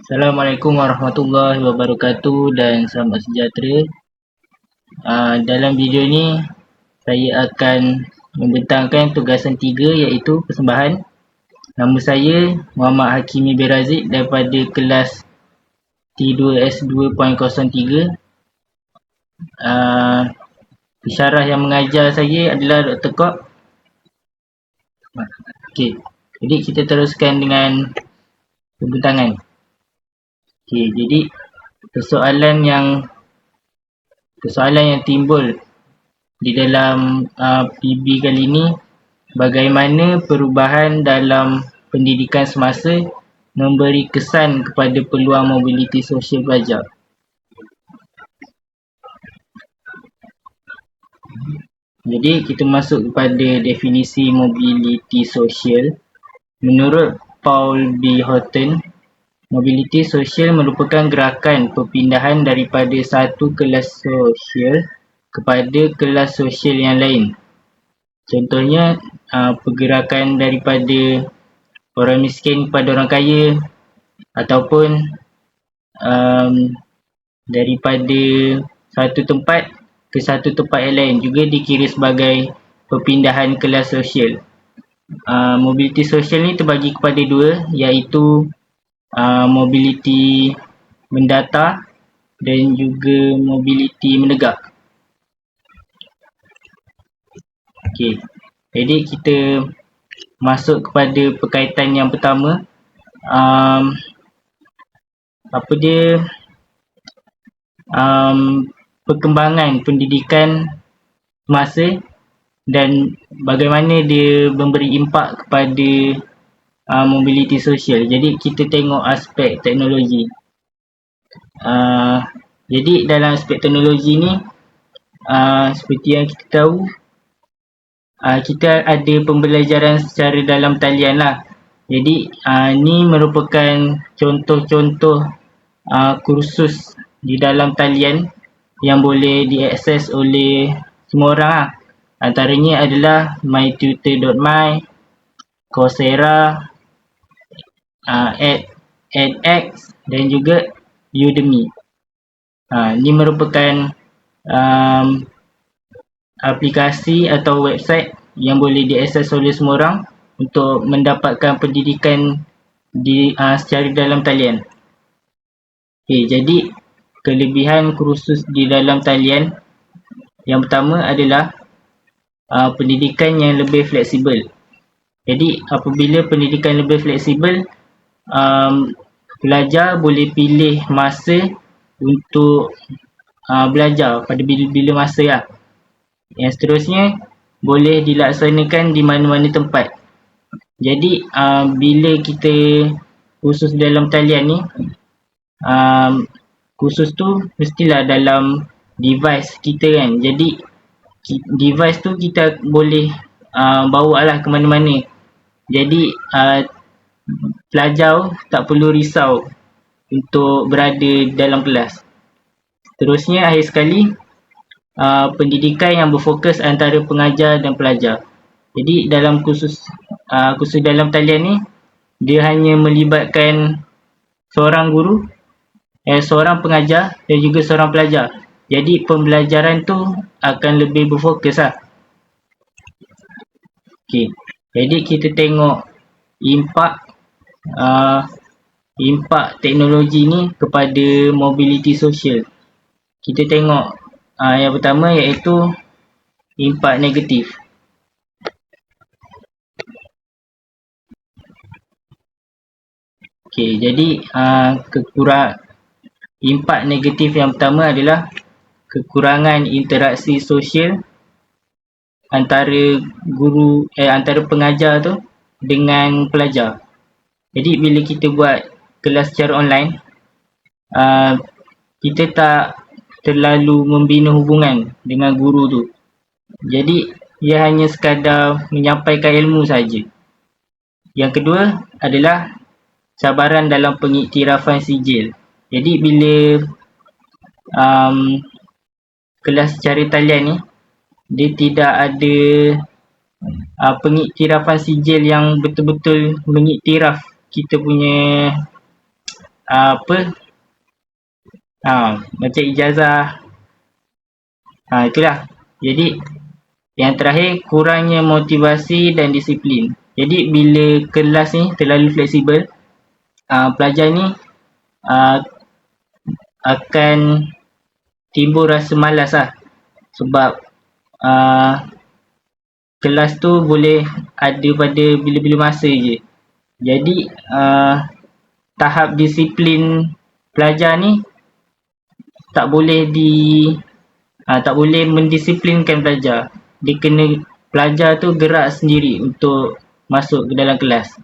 Assalamualaikum warahmatullahi wabarakatuh dan selamat sejahtera. Dalam video ni saya akan membentangkan tugasan 3 iaitu persembahan. Nama saya Muhammad Hakimi bin Razid daripada kelas T2S2.03. Pensyarah yang mengajar saya adalah Dr. Kok. Okey, jadi kita teruskan dengan pembentangan. Okey, jadi persoalan yang timbul di dalam PB kali ini, bagaimana perubahan dalam pendidikan semasa memberi kesan kepada peluang mobiliti sosial pelajar. Jadi kita masuk kepada definisi mobiliti sosial. Menurut Paul B. Houghton, mobiliti sosial merupakan gerakan perpindahan daripada satu kelas sosial kepada kelas sosial yang lain. Contohnya, pergerakan daripada orang miskin kepada orang kaya, ataupun daripada satu tempat ke satu tempat yang lain juga dikira sebagai perpindahan kelas sosial. Mobiliti sosial ni terbagi kepada dua, iaitu mobiliti mendata dan juga mobiliti menegak. Okey, jadi kita masuk kepada perkaitan yang pertama. Perkembangan pendidikan semasa dan bagaimana dia memberi impak kepada mobiliti sosial. Jadi kita tengok aspek teknologi. Jadi dalam aspek teknologi ni, seperti yang kita tahu, kita ada pembelajaran secara dalam talian lah. Jadi ni merupakan contoh-contoh kursus di dalam talian yang boleh diakses oleh semua orang lah. Antaranya adalah mytutor.my, Coursera, edX dan juga Udemy. Ini merupakan aplikasi atau website yang boleh diakses oleh semua orang untuk mendapatkan pendidikan secara dalam talian. Okay, jadi kelebihan kursus di dalam talian yang pertama adalah pendidikan yang lebih fleksibel. Jadi apabila pendidikan lebih fleksibel, pelajar boleh pilih masa untuk belajar pada bila masa lah. Yang seterusnya boleh dilaksanakan di mana-mana tempat. Jadi bila kita kursus dalam talian ni, kursus tu mestilah dalam device kita kan. Jadi device tu kita boleh bawa lah ke mana-mana. Jadi pelajar tak perlu risau untuk berada dalam kelas. Terusnya, akhir sekali, pendidikan yang berfokus antara pengajar dan pelajar. Jadi dalam kursus dalam talian ni, dia hanya melibatkan seorang guru, seorang pengajar dan juga seorang pelajar. Jadi pembelajaran tu akan lebih berfokus lah. Okay. Jadi kita tengok impak teknologi ni kepada mobiliti sosial. Kita tengok yang pertama iaitu impak negatif. Okay, jadi impak negatif yang pertama adalah kekurangan interaksi sosial antara antara pengajar tu dengan pelajar. Jadi bila kita buat kelas secara online, kita tak terlalu membina hubungan dengan guru tu. Jadi ia hanya sekadar menyampaikan ilmu saja. Yang kedua adalah cabaran dalam pengiktirafan sijil. Jadi bila kelas secara talian ni, dia tidak ada pengiktirafan sijil yang betul-betul mengiktiraf kita punya macam ijazah. Itulah. Jadi yang terakhir, kurangnya motivasi dan disiplin. Jadi bila kelas ni terlalu fleksibel, pelajar ni akan timbul rasa malas lah. Sebab kelas tu boleh ada pada bila-bila masa je. Jadi tahap disiplin pelajar ni tak boleh mendisiplinkan pelajar. Dia kena pelajar tu gerak sendiri untuk masuk ke dalam kelas.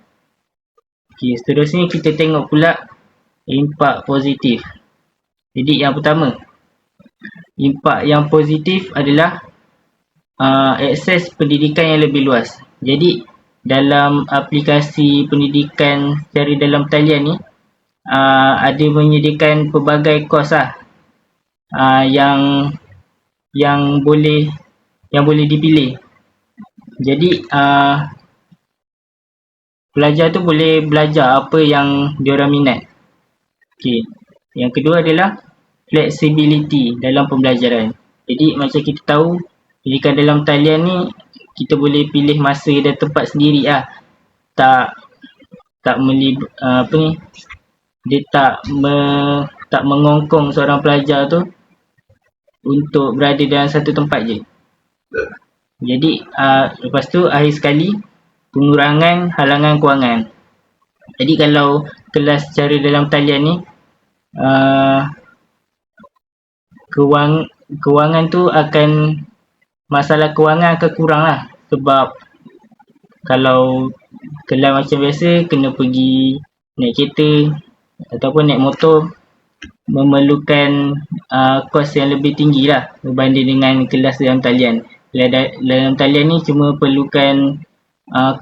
Okay, seterusnya kita tengok pula impak positif. Jadi yang pertama, impak yang positif adalah akses pendidikan yang lebih luas. Jadi dalam aplikasi pendidikan secara dalam talian ni ada menyediakan pelbagai kos lah yang boleh dipilih. Jadi pelajar tu boleh belajar apa yang diorang minat. Okay. Yang kedua adalah flexibility dalam pembelajaran. Jadi macam kita tahu, pendidikan dalam talian ni kita boleh pilih masa dan tempat sendiri lah. Dia tak mengongkong seorang pelajar tu untuk berada dalam satu tempat je. Jadi lepas tu akhir sekali, pengurangan halangan kewangan. Jadi kalau kelas secara dalam talian ni kewangan tu masalah kewangan akan kurang lah. Sebab kalau kelas macam biasa kena pergi naik kereta ataupun naik motor, memerlukan kos yang lebih tinggi lah berbanding dengan kelas dalam talian. Dalam talian ni cuma perlukan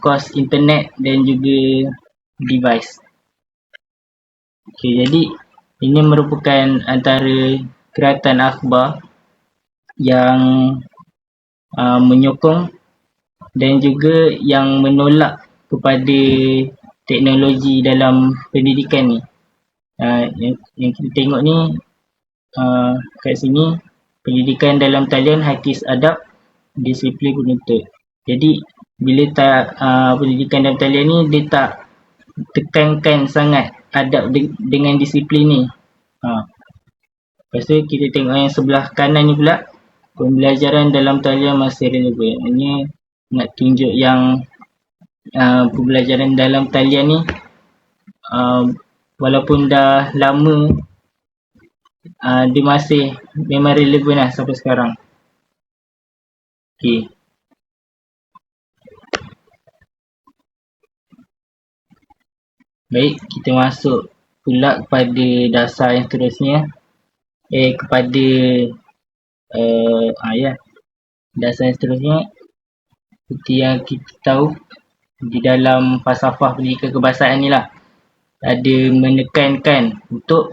kos internet dan juga device. Okay, jadi ini merupakan antara keratan akhbar yang menyokong dan juga yang menolak kepada teknologi dalam pendidikan ni. Yang kita tengok ni kat sini, pendidikan dalam talian hakis adab, disiplin penuntut. Jadi bila pendidikan dalam talian ni dia tak tekankan sangat adab dengan disiplin ni. Lepas tu kita tengok yang sebelah kanan ni pula, pembelajaran dalam talian masih relevan. Ini nak tunjuk yang pembelajaran dalam talian ni walaupun dah lama, dia masih memang relevan lah sampai sekarang. Okay. Baik, kita masuk pula kepada dasar yang seterusnya. Dasar yang seterusnya, seperti yang kita tahu di dalam falsafah pendidikan kebahasaan ni lah, ada menekankan untuk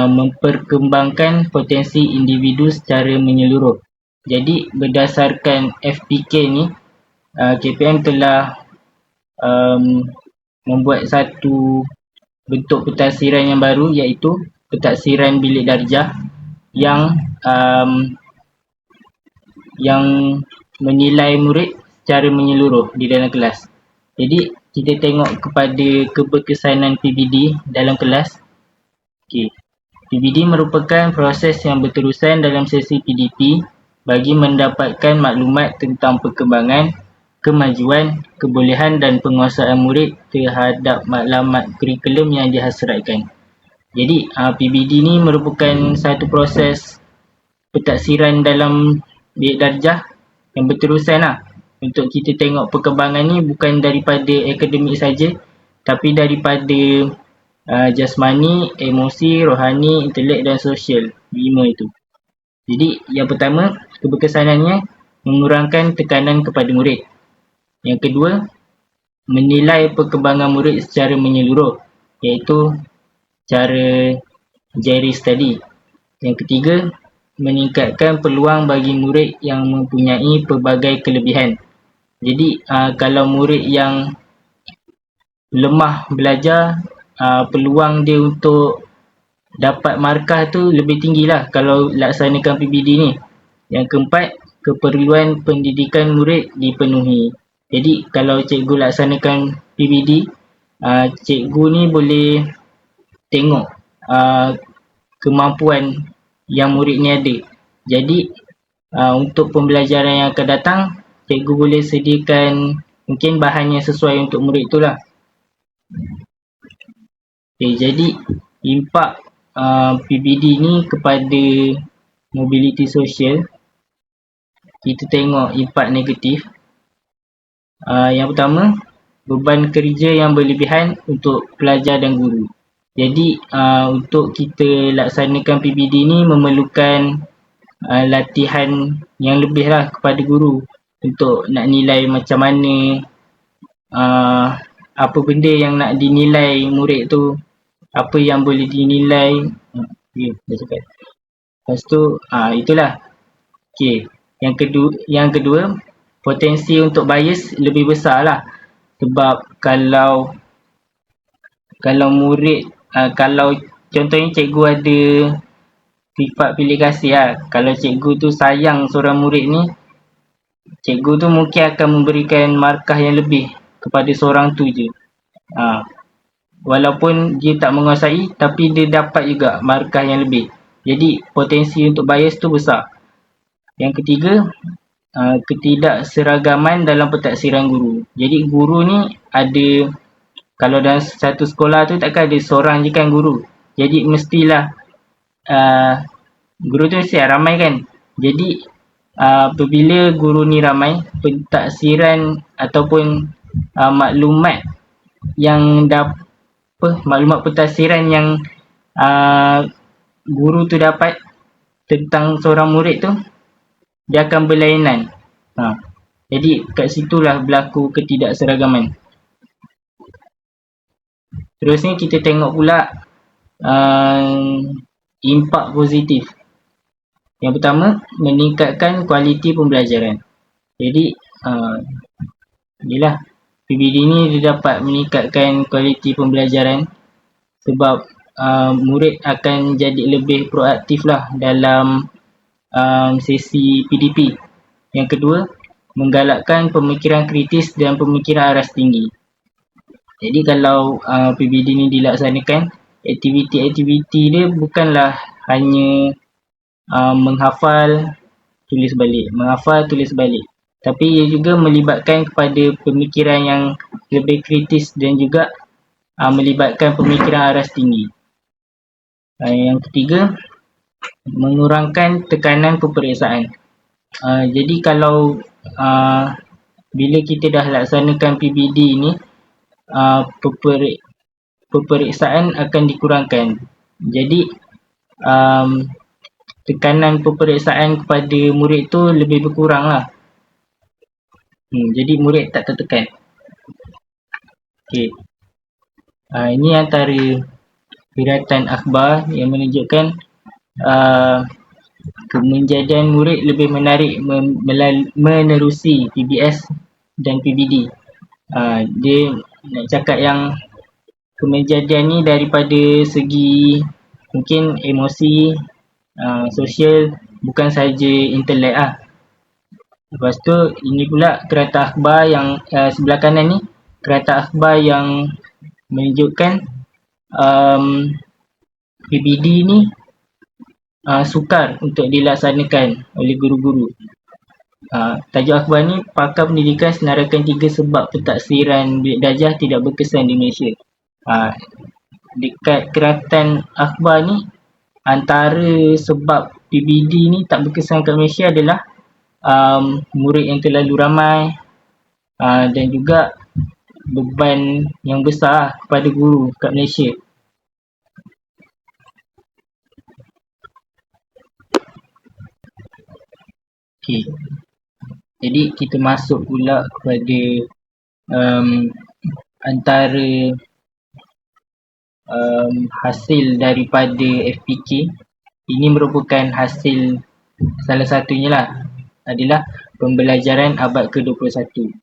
memperkembangkan potensi individu secara menyeluruh. Jadi berdasarkan FPK ni, KPM telah membuat satu bentuk pentafsiran yang baru, iaitu pentafsiran bilik darjah yang menilai murid secara menyeluruh di dalam kelas. Jadi kita tengok kepada keberkesanan PBD dalam kelas. Okay. PBD merupakan proses yang berterusan dalam sesi PDP bagi mendapatkan maklumat tentang perkembangan, kemajuan, kebolehan dan penguasaan murid terhadap maklumat kurikulum yang dihasratkan. Jadi PBD ni merupakan satu proses pentafsiran dalam bilik darjah yang berterusan lah. Untuk kita tengok perkembangan ni bukan daripada akademik saja, tapi daripada jasmani, emosi, rohani, intelek dan sosial. 5 itu. Jadi yang pertama, keberkesanannya mengurangkan tekanan kepada murid. Yang kedua, menilai perkembangan murid secara menyeluruh, iaitu cara Jerry study. Yang ketiga, meningkatkan peluang bagi murid yang mempunyai pelbagai kelebihan. Jadi kalau murid yang lemah belajar peluang dia untuk dapat markah tu lebih tinggi lah kalau laksanakan PBD ni. Yang keempat, keperluan pendidikan murid dipenuhi. Jadi kalau cikgu laksanakan PBD, cikgu ni boleh tengok kemampuan yang murid ni ada. Jadi untuk pembelajaran yang akan datang, cikgu boleh sediakan mungkin bahan yang sesuai untuk murid tu lah. Okay, jadi impak PBD ni kepada mobiliti sosial, kita tengok impak negatif. Yang pertama, beban kerja yang berlebihan untuk pelajar dan guru. Jadi untuk kita laksanakan PBD ni memerlukan latihan yang lebih lah kepada guru untuk nak nilai macam mana apa benda yang nak dinilai murid tu, apa yang boleh dinilai. Dah cakap. Lepas tu itulah. Okay. Yang kedua, potensi untuk bias lebih besar lah. Sebab kalau murid, kalau contohnya cikgu ada sifat pilih kasih lah. Kalau cikgu tu sayang seorang murid ni, cikgu tu mungkin akan memberikan markah yang lebih kepada seorang tu je. Walaupun dia tak menguasai, tapi dia dapat juga markah yang lebih. Jadi potensi untuk bias tu besar. Yang ketiga, ketidakseragaman dalam pentaksiran guru. Jadi guru ni ada, kalau dalam satu sekolah tu takkan ada seorang je kan guru. Jadi mestilah guru tu mesti ramai kan. Jadi apabila guru ni ramai, pentaksiran ataupun maklumat yang maklumat pentaksiran yang guru tu dapat tentang seorang murid tu, dia akan berlainan. Jadi kat situlah berlaku ketidakseragaman. Terusnya kita tengok pula impak positif. Yang pertama, meningkatkan kualiti pembelajaran. Jadi inilah PBD ni dia dapat meningkatkan kualiti pembelajaran sebab murid akan jadi lebih proaktif lah dalam sesi PDP. Yang kedua, menggalakkan pemikiran kritis dan pemikiran aras tinggi. Jadi kalau PBD ni dilaksanakan, aktiviti-aktiviti dia bukanlah hanya menghafal, tulis balik. Tapi ia juga melibatkan kepada pemikiran yang lebih kritis dan juga melibatkan pemikiran aras tinggi. Yang ketiga, mengurangkan tekanan peperiksaan. Jadi kalau bila kita dah laksanakan PBD ni, peperiksaan akan dikurangkan. Jadi tekanan peperiksaan kepada murid tu lebih berkurang lah. Jadi murid tak tertekan. Okay. Ini antara biratan akhbar yang menunjukkan kemenjadian murid lebih menarik menerusi PBS dan PBD. Dia nak cakap yang kemenjadian ni daripada segi mungkin emosi, sosial, bukan saja intelek lah. Lepas tu ini pula kereta akhbar yang sebelah kanan ni, kereta akhbar yang menunjukkan PBD ni sukar untuk dilaksanakan oleh guru-guru. Tajuk akhbar ni, pakar pendidikan senaraikan 3 sebab pentaksiran bilik darjah tidak berkesan di Malaysia. Dekat keratan akhbar ni, antara sebab PBD ni tak berkesan kat Malaysia adalah murid yang terlalu ramai dan juga beban yang besar kepada guru kat Malaysia. Okay. Jadi kita masuk pula kepada antara hasil daripada FPK. Ini merupakan hasil salah satunya lah, adalah pembelajaran abad ke-21.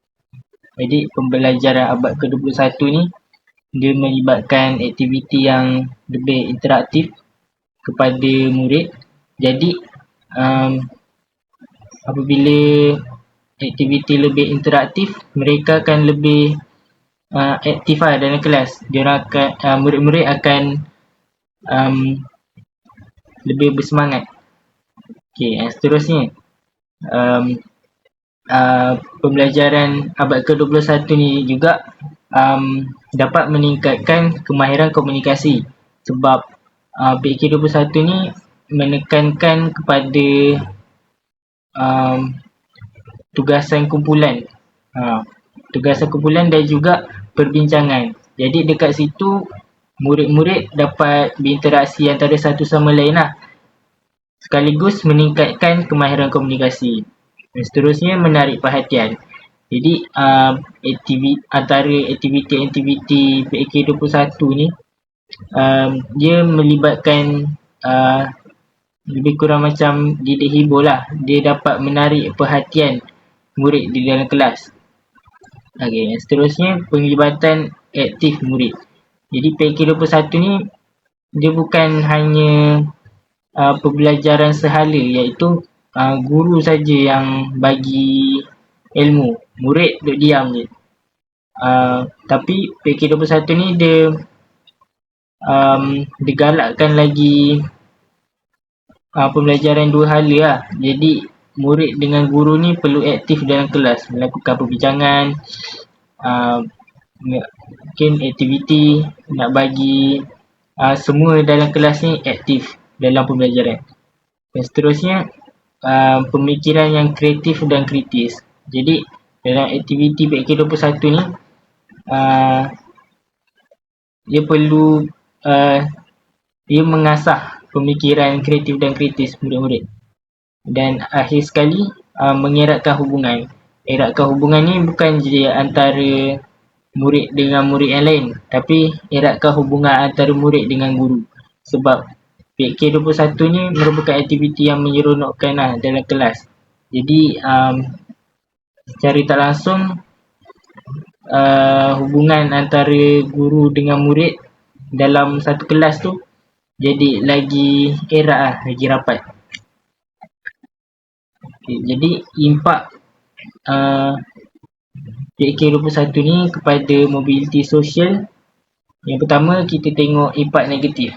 Jadi pembelajaran abad ke-21 ni dia melibatkan aktiviti yang lebih interaktif kepada murid. Jadi apabila aktiviti lebih interaktif, mereka akan lebih aktif dalam kelas. Murid-murid akan lebih bersemangat. Seterusnya, pembelajaran abad ke-21 ni juga dapat meningkatkan kemahiran komunikasi, sebab PK21 ni menekankan kepada tugasan kumpulan dan juga perbincangan. Jadi dekat situ murid-murid dapat berinteraksi antara satu sama lain lah, sekaligus meningkatkan kemahiran komunikasi. Dan seterusnya, menarik perhatian. Jadi antara aktiviti-aktiviti PK21 ni dia melibatkan lebih kurang macam didik hibur lah. Dia dapat menarik perhatian murid di dalam kelas. Seterusnya, penglibatan aktif murid. Jadi PK21 ni dia bukan hanya pembelajaran sehala, iaitu guru saja yang bagi ilmu, murid duduk diam je. Tapi PK21 ni dia galakkan lagi pembelajaran dua hala lah. Jadi murid dengan guru ni perlu aktif dalam kelas, melakukan perbincangan, mungkin aktiviti, nak bagi semua dalam kelas ni aktif dalam pembelajaran. Dan seterusnya, pemikiran yang kreatif dan kritis. Jadi dalam aktiviti PK21 ni dia perlu dia mengasah pemikiran kreatif dan kritis murid-murid. Dan akhir sekali, mengeratkan hubungan. Eratkan hubungan ni bukan je antara murid dengan murid yang lain, tapi eratkan hubungan antara murid dengan guru. Sebab PK21 ni merupakan aktiviti yang menyeronokkan lah dalam kelas. Jadi secara tak langsung hubungan antara guru dengan murid dalam satu kelas tu jadi lagi erat lah, lagi rapat. Jadi impak PK21 ni kepada mobiliti sosial, yang pertama kita tengok impak negatif.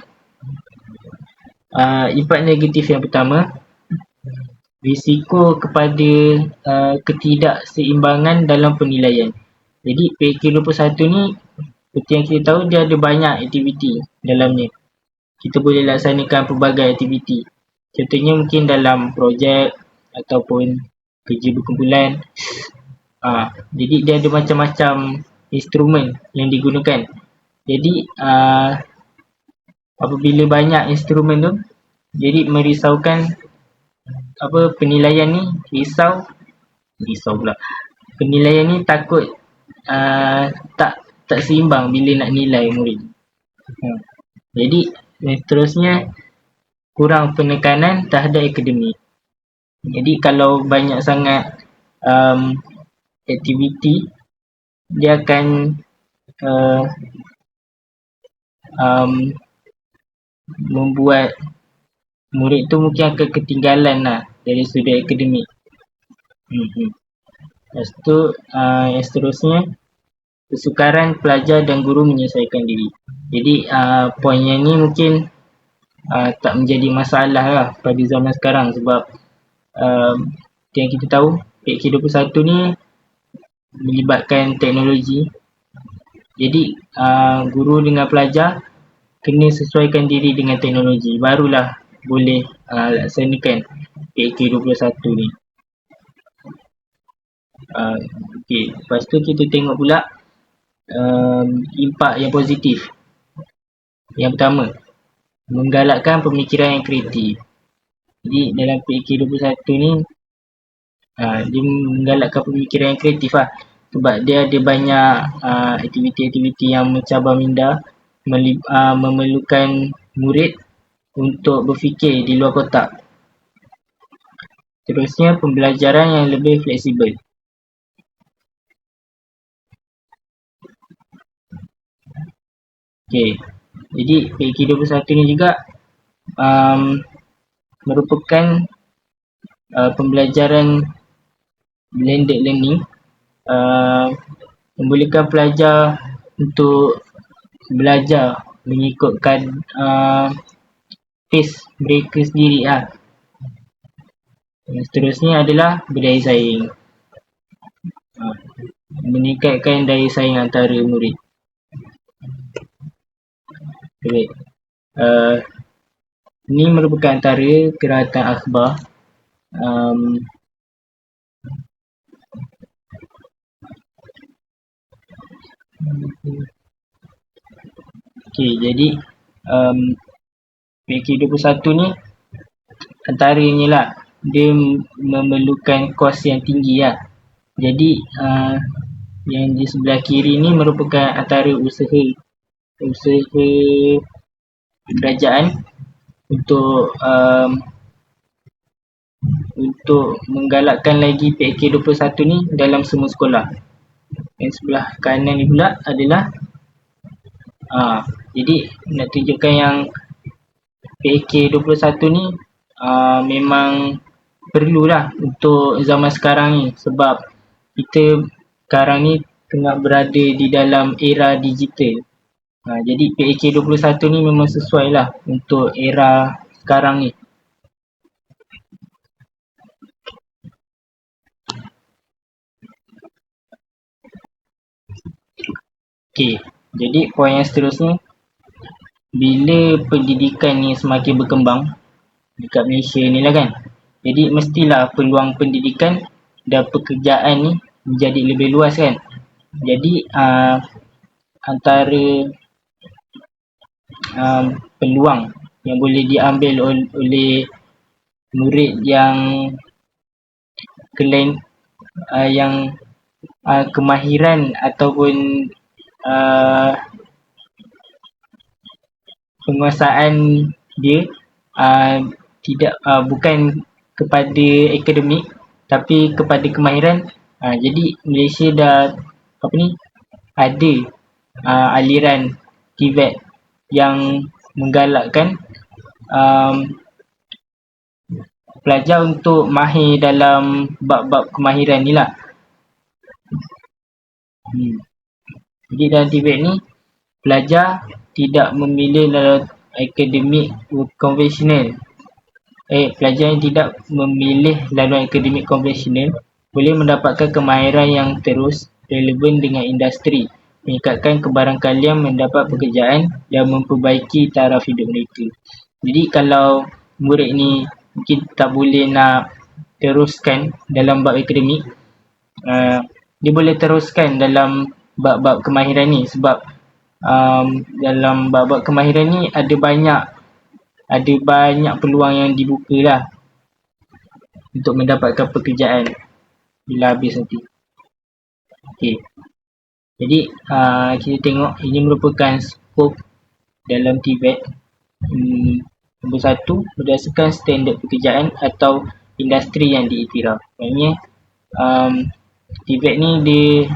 Impak negatif yang pertama, risiko kepada ketidakseimbangan dalam penilaian. Jadi PK21 ni seperti yang kita tahu, dia ada banyak aktiviti dalamnya. Kita boleh laksanakan pelbagai aktiviti. Contohnya mungkin dalam projek ataupun kerja berkumpulan. Jadi dia ada macam-macam instrumen yang digunakan. Jadi apabila banyak instrumen tu, jadi merisaukan penilaian ni, risau pula. Penilaian ni takut tak seimbang bila nak nilai murid. Jadi seterusnya, kurang penekanan terhadap akademik. Jadi kalau banyak sangat aktiviti, dia akan membuat murid tu mungkin akan ketinggalan lah dari sudut akademik. Lepas tu, yang seterusnya, kesukaran pelajar dan guru menyesuaikan diri. Jadi poin yang ni mungkin tak menjadi masalah lah pada zaman sekarang, sebab yang kita tahu PK21 ni melibatkan teknologi. Jadi guru dengan pelajar kena sesuaikan diri dengan teknologi, barulah boleh laksanakan PK21 ni. Lepas tu kita tengok pula impak yang positif. Yang pertama, menggalakkan pemikiran yang kreatif. Jadi dalam PK21 ni dia menggalakkan pemikiran yang kreatif lah, sebab dia ada banyak aktiviti-aktiviti yang mencabar minda, memerlukan murid untuk berfikir di luar kotak. Terusnya, pembelajaran yang lebih fleksibel. Okay. Jadi PK21 ni juga merupakan pembelajaran blended learning, membolehkan pelajar untuk belajar mengikutkan pace mereka sendiri lah. Yang seterusnya adalah berdaya saing, meningkatkan daya saing antara murid. Okay. Ini merupakan antara kerahatan akhbar okay, jadi PK21 ni antaranya lah, dia memerlukan kos yang tinggi lah. Jadi yang di sebelah kiri ni merupakan antara usaha kerajaan untuk menggalakkan lagi PK21 ni dalam semua sekolah. Yang sebelah kanan ni pula adalah jadi nak tunjukkan yang PK21 ni memang perlulah untuk zaman sekarang ni, sebab kita sekarang ni tengah berada di dalam era digital. Jadi PK21 ni memang sesuai lah untuk era sekarang ni. Okay, jadi poin yang seterusnya, bila pendidikan ni semakin berkembang dekat Malaysia ni lah kan, jadi mestilah peluang pendidikan dan pekerjaan ni menjadi lebih luas kan. Jadi antara peluang yang boleh diambil oleh murid yang kemahiran ataupun penguasaan dia bukan kepada akademik tapi kepada kemahiran. Jadi Malaysia dah ada aliran TVET yang menggalakkan pelajar untuk mahir dalam bab-bab kemahiran ni lah. Jadi dalam TVET ni, pelajar tidak memilih laluan akademik konvensional. Pelajar yang tidak memilih laluan akademik konvensional boleh mendapatkan kemahiran yang terus relevan dengan industri, meningkatkan kebarangkalian mendapat pekerjaan dan memperbaiki taraf hidup mereka. Jadi kalau murid ni mungkin tak boleh nak teruskan dalam bab akademik, dia boleh teruskan dalam bab-bab kemahiran ni, sebab dalam bab-bab kemahiran ni ada banyak peluang yang dibuka lah untuk mendapatkan pekerjaan bila habis nanti. Okay. Jadi kita tengok ini merupakan skop dalam TVET. Nombor 1, berdasarkan standard pekerjaan atau industri yang diiktiraf. Maksudnya TVET ni dia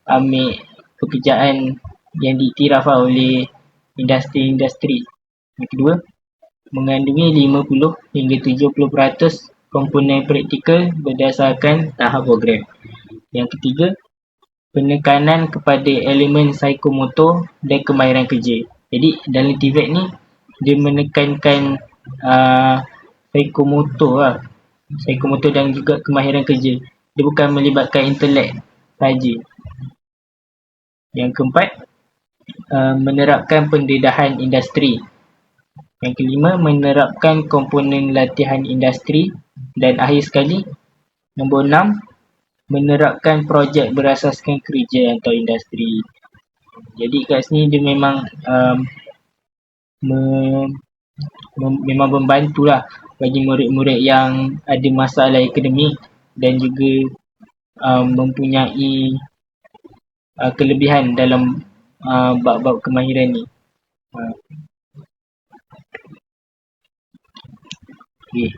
ambil pekerjaan yang diiktiraf oleh industri-industri. Yang kedua, mengandungi 50 hingga 70% komponen praktikal berdasarkan tahap program. Yang ketiga, penekanan kepada elemen psikomotor dan kemahiran kerja. Jadi dalam TVET ni dia menekankan psikomotor dan juga kemahiran kerja. Dia bukan melibatkan intelek saja. Yang keempat, menerapkan pendedahan industri. Yang kelima, menerapkan komponen latihan industri. Dan akhir sekali, nombor 6, menerapkan projek berasaskan kerja atau industri. Jadi kat sini dia memang memang membantulah bagi murid-murid yang ada masalah akademik dan juga mempunyai kelebihan dalam bab-bab kemahiran ni. Okay.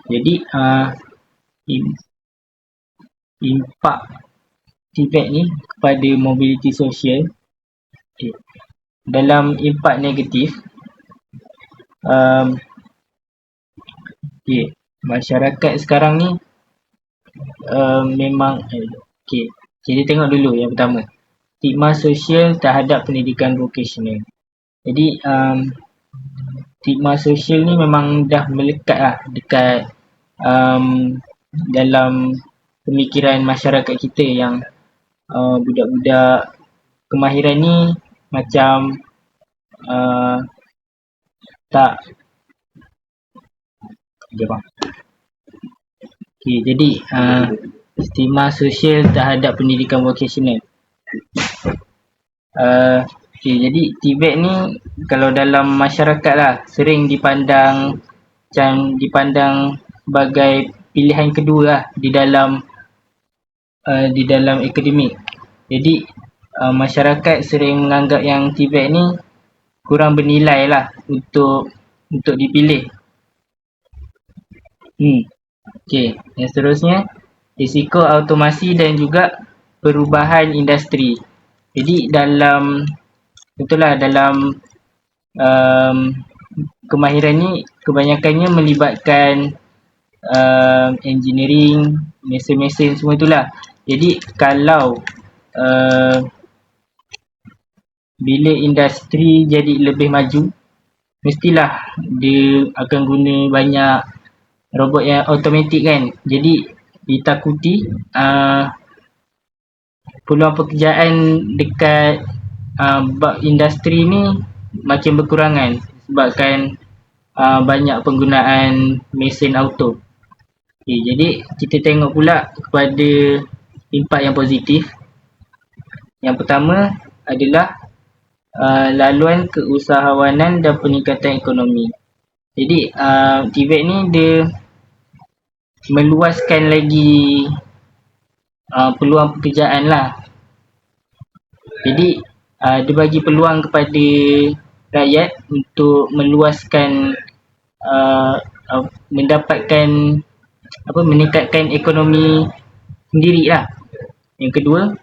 Jadi impak TVET ni kepada mobiliti sosial. Okay. dalam impak negatif, um, masyarakat sekarang ni memang kita tengok dulu yang pertama, stigma sosial terhadap pendidikan vokasional. Jadi stigma sosial ni memang dah melekat lah dekat dalam pemikiran masyarakat kita yang budak-budak kemahiran ni macam tak jadi stigma sosial terhadap pendidikan vokasional. Jadi TVET ni kalau dalam masyarakat lah sering dipandang sebagai pilihan kedua lah di dalam akademik. Jadi masyarakat sering menganggap yang TVET ni kurang bernilai lah untuk dipilih. Yang seterusnya, risiko automasi dan juga perubahan industri. Jadi dalam kemahiran ni kebanyakannya melibatkan engineering, mesin-mesin semua itulah. Jadi kalau bila industri jadi lebih maju, mestilah dia akan guna banyak robot yang automatik kan. Jadi ditakuti peluang pekerjaan dekat bab industri ni makin berkurangan sebabkan banyak penggunaan mesin auto. Jadi kita tengok pula kepada impak yang positif. Yang pertama adalah laluan keusahawanan dan peningkatan ekonomi. Jadi TVET ni dia meluaskan lagi peluang pekerjaan lah. Jadi dia bagi peluang kepada rakyat untuk meluaskan meningkatkan ekonomi sendiri lah. Yang kedua,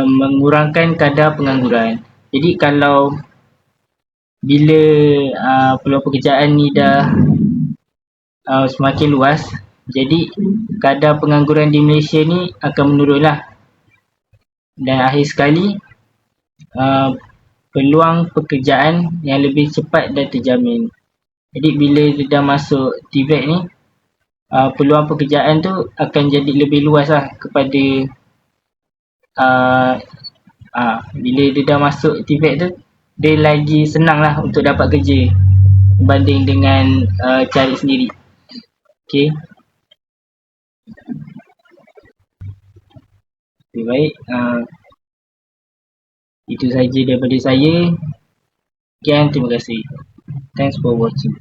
mengurangkan kadar pengangguran. Jadi kalau bila peluang pekerjaan ni dah semakin luas, jadi kadar pengangguran di Malaysia ni akan menurun lah. Dan akhir sekali, peluang pekerjaan yang lebih cepat dan terjamin. Jadi bila dia dah masuk TVET ni, peluang pekerjaan tu akan jadi lebih luas lah kepada bila dia dah masuk TVET tu, dia lagi senang lah untuk dapat kerja berbanding dengan cari sendiri. Baik, itu saja daripada saya. Sekian, terima kasih. Thanks for watching.